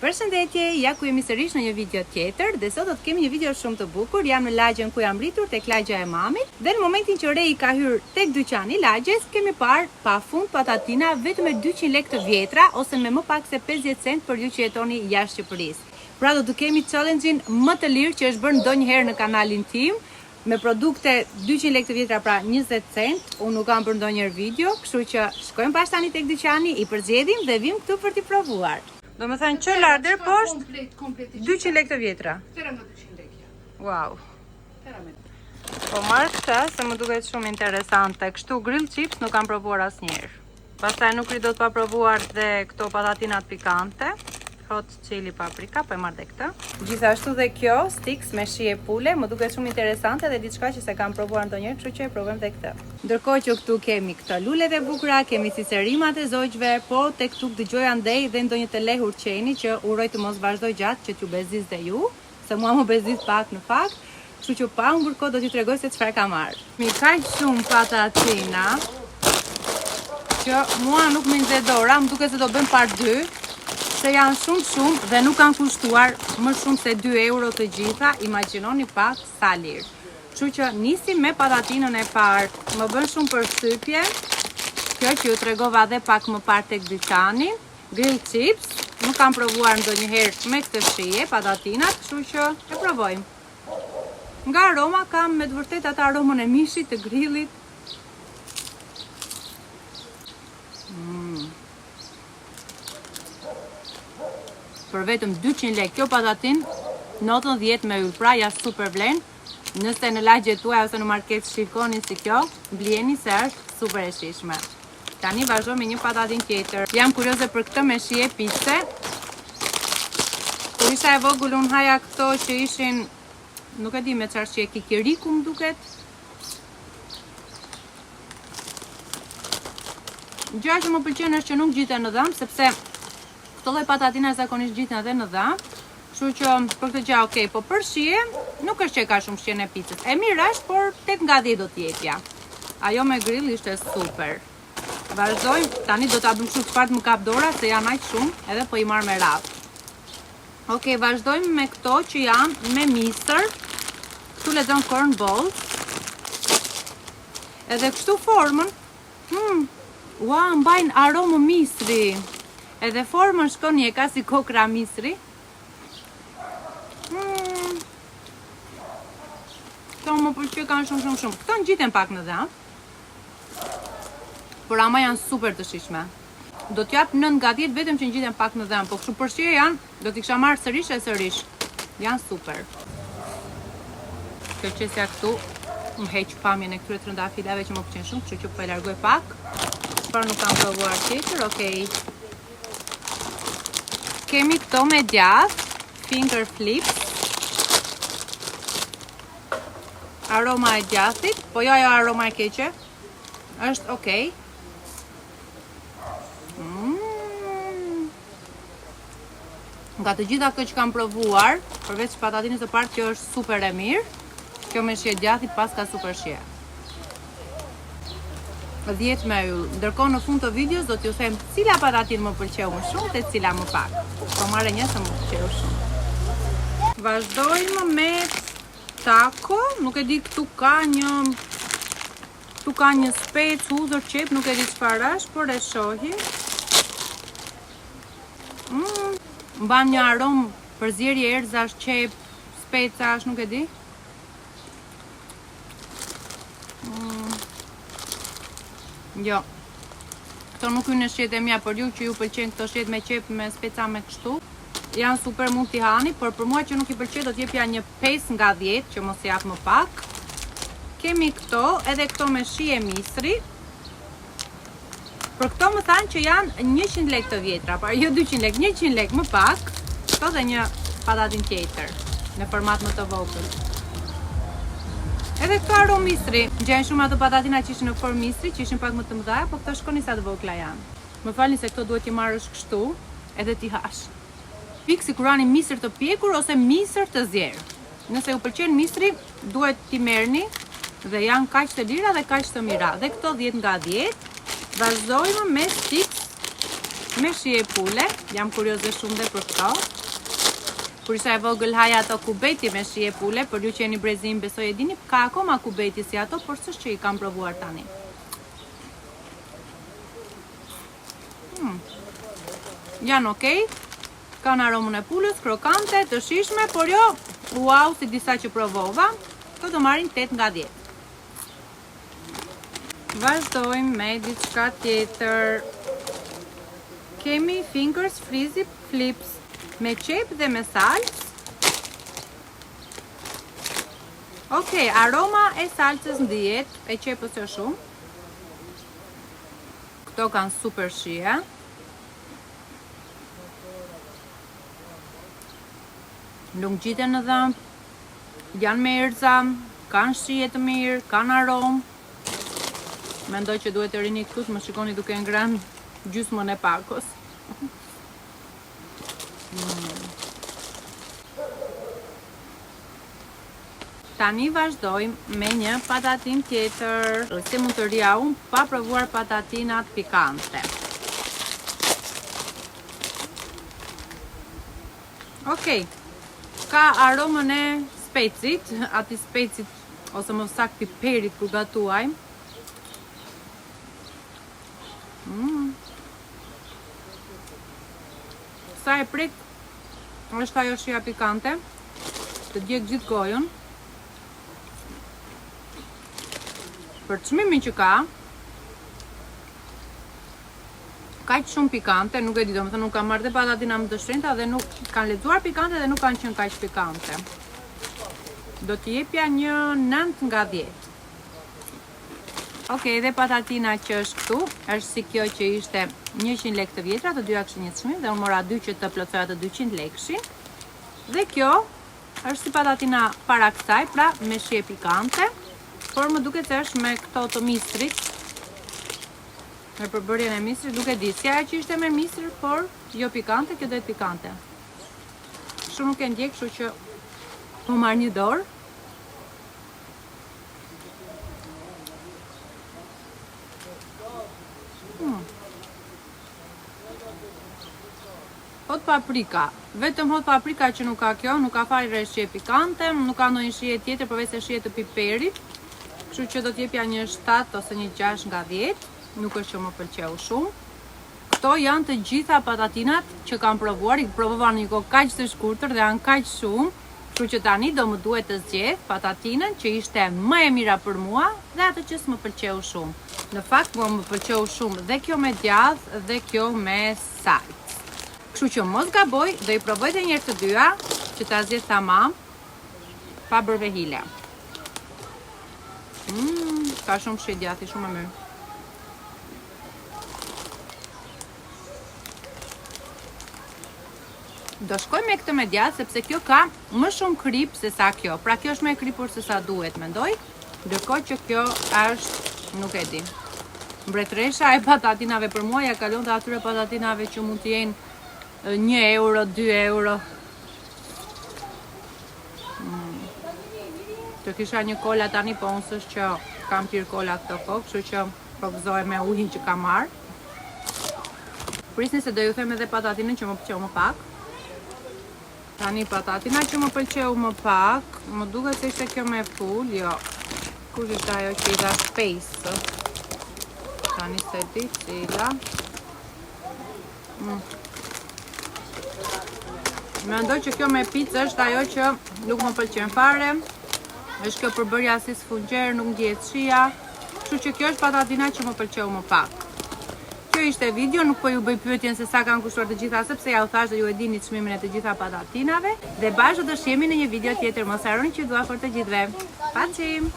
Përshëndetje, ja ku jemi sërish në një video tjetër dhe sot do të kemi një video shumë të bukur. Jam në lagjen ku jam rritur tek lagja e mamit dhe në momentin që Rei ka hyrë tek dyqani i lagjes, kemi parë pafund patatina vetëm me 200 lekë të vjetra ose me më pak se 50 cent për ju që jetoni jashtë Shqipërisë. Pra do të kemi challenge-in më të lirë që është bërë ndonjëherë në kanalin tim, me produkte 200 lekë të vjetra, pra 20 cent. Unë nuk kam bërë ndonjëherë video, kështu që shkojmë bashkë tani tek dyqani, i përzgjedhim dhe vim këtu për t'i provuar. Do më thënë që larder poshtë 200 lekë të vjetra. Tëra më 200 lekë. Wow. Tëra më. Po marrë këtë se më duket shumë interesante. Kështu grill chips nuk kam provuar asnjëherë. Pastaj nuk ri do të pa provuar dhe këto patatinat pikante. Hot chili paprika, po e marrë dhe këtë. Gjithashtu dhe kjo sticks me shije pule, më duket shumë interesante dhe diçka që se kam provuar ndonjëherë, kështu që e provojmë dhe këtë. Ndërkohë që këtu kemi këto lulet e bukura, kemi cicerimat e zogjve, po tek këtu dëgjoj andej dhe ndonjë të lehur qeni që uroj të mos vazhdoj gjatë që t'ju bezdis dhe ju, se mua më bezdis pak në fakt, kështu që pa humbur kohë do t'ju tregoj se çfarë kam marrë. Mi kaq shumë patatina që mua nuk më nxeh dora, më duket se do bëjmë par 2. Se janë shumë dhe nuk kanë kushtuar më shumë se 2 euro të gjitha, imagjinoni pak sa lirë. Kështu që nisim me patatinën e parë, më bën shumë përshtypje, kjo që ju tregova dhe pak më parë tek dyqani, grill chips, nuk kam provuar ndonjëherë me këtë shije, patatinat, kështu që e provojmë. Nga aroma kam me të vërtet atë aromën e mishit të grillit. Për vetëm 200 lekë kjo patatin, notën 10 me yll, pra ja super vlen. Nëse në lagjet tuaja ose në market shikoni si kjo, blieni se është super e shishme. Tani vazhdoj me një patatin tjetër. Jam kurioze për këtë me shije pice. Kur isha e vogël unë haja këto që ishin, nuk e di me çfarë shije, kikiriku më duket. Gjëja që më pëlqen është që nuk gjiten në dhëm, sepse këto lloj patatina zakonisht gjiten edhe në dhëm, kështu që për këtë gjë okay, po për shije nuk është që ka shumë shijen e picës. E mirë është, por tek nga 10 do t'jepja. Ajo me grill ishte super. Vazhdojmë, tani do ta bëjmë kështu çfarë më kap dora se janë aq shumë, edhe po i marr me radhë. Okej, vazhdojmë me këto që janë me misër. Këtu lexon corn balls. Edhe kështu formën. Ua, mbajnë aromë misri. Edhe formën shkon një ka si kokra misri. Këto më pëlqej kanë shumë. Këto ngjiten pak në dhëm. Por ama janë super të shishme. Do t'jap 9 nga 10 vetëm që ngjiten pak në dhëm, po kështu për shije janë, do t'i kisha marrë sërish. Janë super. Kjo qesja këtu më heq pamjen e këtyre trëndafilave që më pëlqejnë shumë, kështu që po e largoj pak. Por nuk kam provuar tjetër, okej. Kemi këto me djath, finger flips. Aroma e djathit, po jo ajo aroma e keqe. Është okej. Nga të gjitha këto që kam provuar, përveç patatinës së parë që është super e mirë, kjo me shije djathit pas ka super shije. 10 me yll. Ndërkohë në fund të videos do t'ju them cila patatin më pëlqeu më shumë dhe cila më pak. Po marrë një se më pëlqeu shumë. Vazhdojmë me taco. Nuk e di, këtu ka një spec, hudhër, qep, nuk e di çfarë është, por e shohim. Mban një aromë përzierje erëzash, qep, specash, nuk e di. Jo, këto nuk hynë në shijet e mia, për ju që ju pëlqen këto shijet me qep, me speca, me kështu, janë super, mund t'i hani, por për mua që nuk i pëlqej do t'jepja një 5 nga 10, që mos jap më pak. Kemi këto, edhe këto me shije misri. Për këto më thanë që janë 100 lekë të vjetra, pra jo 200 lekë, 100 lekë më pak. Këto dhe një patatin tjetër, në format më të vogël. Edhe këto aromë misri, gjejnë shumë ato patatina që ishin në formë misri, që ishin pak më të mëdha, po këto shkoni sa të vogla janë. Më falni se këto duhet t'i marrësh kështu, edhe t'i hash. Pikë si kur ani misër të pjekur ose misër të zjerë. Nëse ju pëlqen misri, duhet t'i merrni dhe janë kaq të lira dhe kaq të mira. Dhe këto 10 nga 10. Vazhdojmë me sticks me shije pule. Jam kurioze shumë dhe për këto. Kur isha e vogël haja ato kubeti me shije pule, për ju që jeni brezim besoj e dini, ka akoma kubeti si ato, por s'është që i kam provuar tani. Janë okej, kanë aromën e pulës, krokante, të shishme, por jo, wow, si disa që provova, këto do marrin 8 nga 10. Vazhdojmë me diçka tjetër. Kemi Fingers Frizzy Flips me qep dhe me salcë. Okej, aroma e salcës ndihet, e qepës jo shumë. Këto kanë super shije. Nuk gjiten në dhëmb, janë me erza, kanë shije të mirë, kanë aromë. Mendoj që duhet të rini këtu, më shikoni duke ngrënë gjysmën e pakos. Tani vazhdojmë me një patatin tjetër. Si mund të rria unë pa provuar patatinat pikante. Okej, ka aromën e specit, ati specit ose më saktë piperit kur gatuajmë. Sa e prik, është ajo shija pikante, të djek gjithë gojën. Për çmimin që ka, kaq shumë pikante, nuk e di, domethënë nuk kam marrë dhe patatina më të shtrenjta dhe nuk kanë lexuar pikante dhe nuk kanë qenë kaq pikante. Do t'i jepja një 9 nga 10. Okej, dhe patatina që është këtu, është si kjo që ishte 100 lekë të vjetra, të dyja kishin një çmim dhe unë mora 2 që të plotësoja të 200 lekëshin. Dhe kjo është si patatina para kësaj, pra me shije pikante, por më duket se është me këto të mistrit. Me përbërjen e mistrit, duke di si ajo që ishte me mistrit, por jo pikante, kjo do jetë pikante. Shumë nuk e ndjek, kështu që u marr një dorë. Hot paprika, vetëm hot paprika që nuk ka kjo, nuk ka fare shije pikante, nuk ka ndonjë shije tjetër përveç se shije të piperit. Kështu që do t'jepja një 7 ose një 6 nga 10, nuk është që më pëlqeu shumë. Këto janë të gjitha patatinat që kam provuar, i provova në një kohë kaq të shkurtër dhe janë kaq shumë, kështu që tani do më duhet të zgjedh patatinën që ishte më e mira për mua dhe atë që s'më pëlqeu shumë. Në fakt më pëlqeu shumë dhe kjo me djathë dhe kjo me salcë. Kështu që mos gaboj, do i provoj edhe një herë të dyja që ta zgjedh tamam pa bërë vehile. Ka shumë shi djathi, shumë e mirë. Do shkoj me këtë me djathë sepse kjo ka më shumë krip se sa kjo. Pra kjo është më e kripur se sa duhet, mendoj. Ndërkohë që kjo është, nuk e di. Mbretëresha e patatinave për mua ja kalon të atyre patatinave që mund të jenë 1 euro, 2 euro. Të kisha një kola tani, po unë s'është që kam pirë kola këto kohë, kështu që po gëzohem me ujin që kam marrë. Prisni se do ju them edhe patatinën që më pëlqeu më pak. Tani patatina që më pëlqeu më pak, më duket se ishte kjo me full, jo. Kush ishte ajo që i dha space? Tani se di cila. Mendoj që kjo me picë është ajo që nuk më pëlqen fare. Është kjo përbërja si sfungjer, nuk ndjehet shija. Kështu që kjo është patatina që më pëlqeu më pak. Kjo ishte video, nuk po ju bëj pyetjen se sa kanë kushtuar të gjitha, sepse ja u thash dhe ju e dini çmimin e të gjitha patatinave. Dhe bashkë do të shihemi në një video tjetër. Mos harroni që dua për të gjithëve. Paçim!